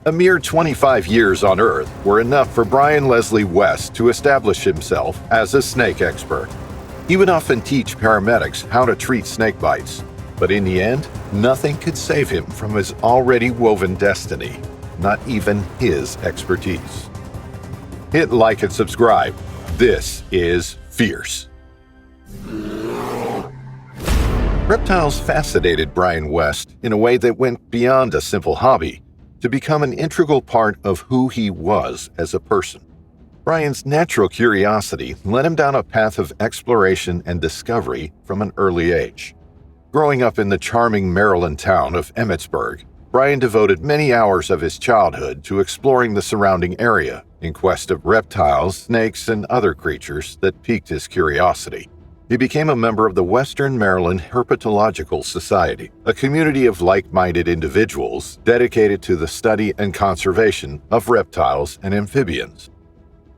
A mere 25 years on Earth were enough for Brian Leslie West to establish himself as a snake expert. He would often teach paramedics how to treat snake bites, but in the end, nothing could save him from his already woven destiny, not even his expertise. Hit like and subscribe. This is Fierce. Reptiles fascinated Brian West in a way that went beyond a simple hobby to become an integral part of who he was as a person. Brian's natural curiosity led him down a path of exploration and discovery from an early age. Growing up in the charming Maryland town of Emmitsburg, Brian devoted many hours of his childhood to exploring the surrounding area in quest of reptiles, snakes, and other creatures that piqued his curiosity. He became a member of the Western Maryland Herpetological Society, a community of like-minded individuals dedicated to the study and conservation of reptiles and amphibians.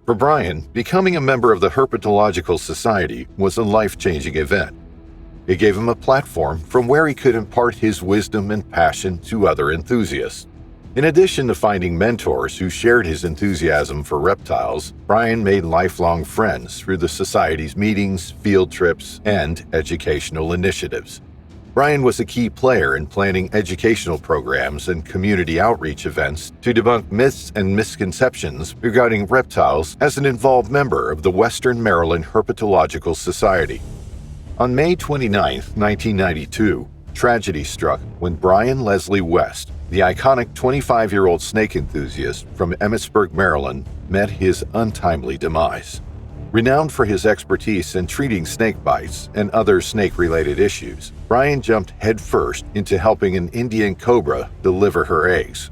For Brian, becoming a member of the Herpetological Society was a life-changing event. It gave him a platform from where he could impart his wisdom and passion to other enthusiasts. In addition to finding mentors who shared his enthusiasm for reptiles, Brian made lifelong friends through the Society's meetings, field trips, and educational initiatives. Brian was a key player in planning educational programs and community outreach events to debunk myths and misconceptions regarding reptiles as an involved member of the Western Maryland Herpetological Society. On May 29, 1992, tragedy struck when Brian Leslie West, the iconic 25-year-old snake enthusiast from Emmitsburg, Maryland, met his untimely demise. Renowned for his expertise in treating snake bites and other snake-related issues, Brian jumped headfirst into helping an Indian cobra deliver her eggs.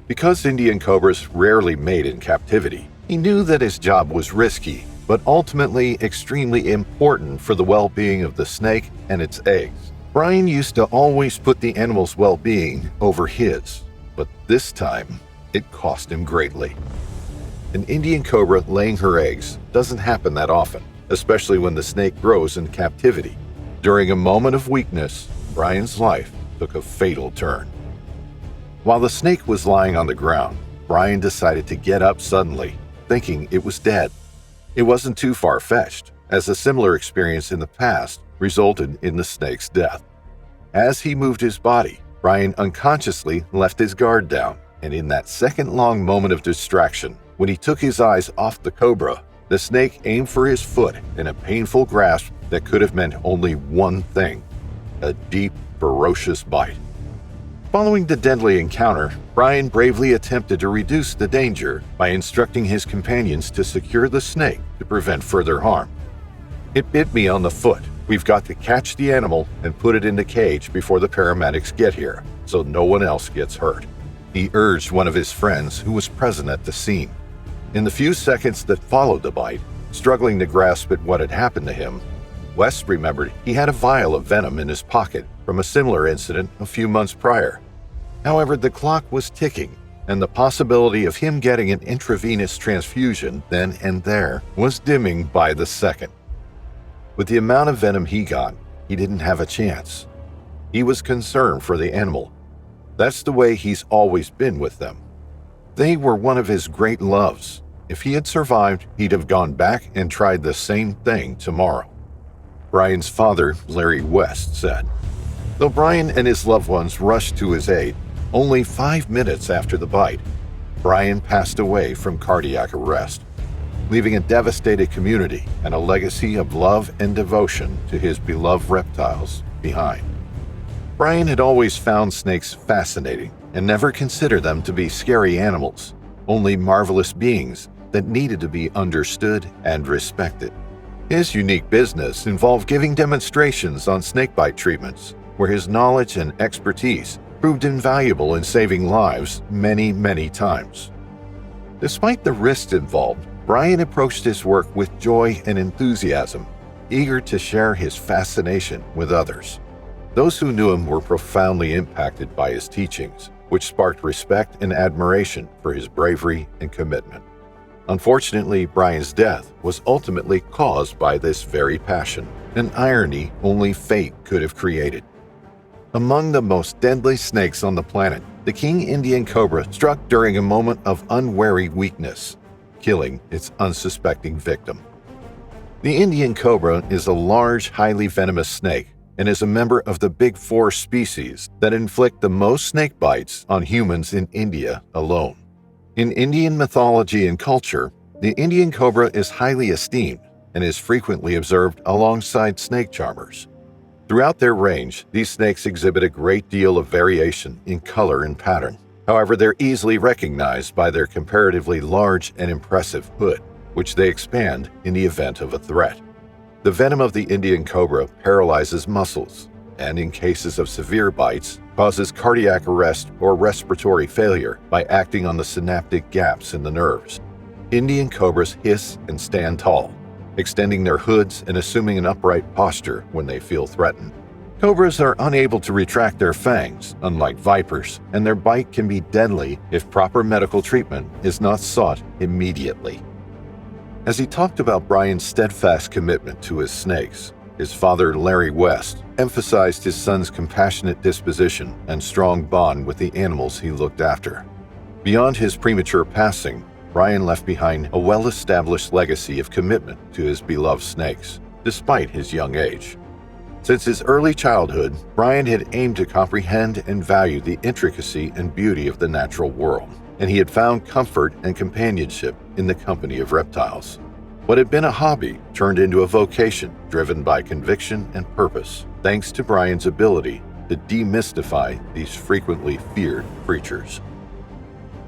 Because Indian cobras rarely mate in captivity, he knew that his job was risky, but ultimately extremely important for the well-being of the snake and its eggs. Brian used to always put the animal's well-being over his, but this time, it cost him greatly. An Indian cobra laying her eggs doesn't happen that often, especially when the snake grows in captivity. During a moment of weakness, Brian's life took a fatal turn. While the snake was lying on the ground, Brian decided to get up suddenly, thinking it was dead. It wasn't too far-fetched, as a similar experience in the past resulted in the snake's death. As he moved his body, Brian unconsciously left his guard down, and in that second-long moment of distraction, when he took his eyes off the cobra, the snake aimed for his foot in a painful grasp that could have meant only one thing: a deep, ferocious bite. Following the deadly encounter, Brian bravely attempted to reduce the danger by instructing his companions to secure the snake to prevent further harm. "It bit me on the foot. We've got to catch the animal and put it in the cage before the paramedics get here, so no one else gets hurt," he urged one of his friends who was present at the scene. In the few seconds that followed the bite, struggling to grasp at what had happened to him, West remembered he had a vial of venom in his pocket from a similar incident a few months prior. However, the clock was ticking, and the possibility of him getting an intravenous transfusion then and there was dimming by the second. With the amount of venom he got, he didn't have a chance. He was concerned for the animal. That's the way he's always been with them. They were one of his great loves. If he had survived, he'd have gone back and tried the same thing tomorrow. Brian's father, Larry West, said. Though Brian and his loved ones rushed to his aid, only 5 minutes after the bite, Brian passed away from cardiac arrest, leaving a devastated community and a legacy of love and devotion to his beloved reptiles behind. Brian had always found snakes fascinating and never considered them to be scary animals, only marvelous beings that needed to be understood and respected. His unique business involved giving demonstrations on snakebite treatments, where his knowledge and expertise proved invaluable in saving lives many, many times. Despite the risks involved, Brian approached his work with joy and enthusiasm, eager to share his fascination with others. Those who knew him were profoundly impacted by his teachings, which sparked respect and admiration for his bravery and commitment. Unfortunately, Brian's death was ultimately caused by this very passion, an irony only fate could have created. Among the most deadly snakes on the planet, the king Indian cobra struck during a moment of unwary weakness, killing its unsuspecting victim. The Indian cobra is a large, highly venomous snake and is a member of the Big Four species that inflict the most snake bites on humans in India alone. In Indian mythology and culture, the Indian cobra is highly esteemed and is frequently observed alongside snake charmers. Throughout their range, these snakes exhibit a great deal of variation in color and pattern. However, they're easily recognized by their comparatively large and impressive hood, which they expand in the event of a threat. The venom of the Indian cobra paralyzes muscles and, in cases of severe bites, causes cardiac arrest or respiratory failure by acting on the synaptic gaps in the nerves. Indian cobras hiss and stand tall, extending their hoods and assuming an upright posture when they feel threatened. Cobras are unable to retract their fangs, unlike vipers, and their bite can be deadly if proper medical treatment is not sought immediately. As he talked about Brian's steadfast commitment to his snakes, his father, Larry West, emphasized his son's compassionate disposition and strong bond with the animals he looked after. Beyond his premature passing, Brian left behind a well-established legacy of commitment to his beloved snakes, despite his young age. Since his early childhood, Brian had aimed to comprehend and value the intricacy and beauty of the natural world, and he had found comfort and companionship in the company of reptiles. What had been a hobby turned into a vocation driven by conviction and purpose, thanks to Brian's ability to demystify these frequently feared creatures.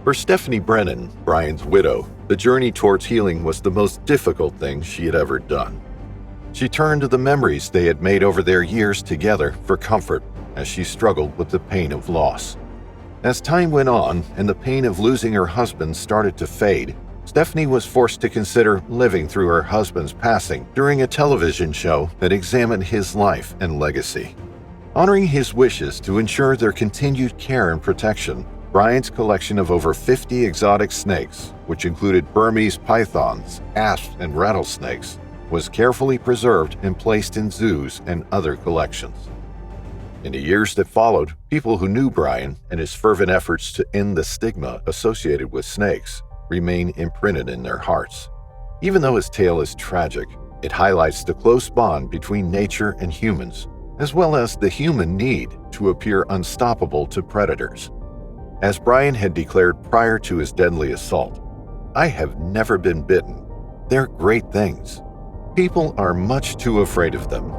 For Stephanie Brennan, Brian's widow, the journey towards healing was the most difficult thing she had ever done. She turned to the memories they had made over their years together for comfort as she struggled with the pain of loss. As time went on and the pain of losing her husband started to fade, Stephanie was forced to consider living through her husband's passing during a television show that examined his life and legacy. Honoring his wishes to ensure their continued care and protection, Brian's collection of over 50 exotic snakes, which included Burmese pythons, asps, and rattlesnakes, was carefully preserved and placed in zoos and other collections. In the years that followed, people who knew Brian and his fervent efforts to end the stigma associated with snakes remain imprinted in their hearts. Even though his tale is tragic, it highlights the close bond between nature and humans, as well as the human need to appear unstoppable to predators. As Brian had declared prior to his deadly assault, "I have never been bitten. They're great things. People are much too afraid of them,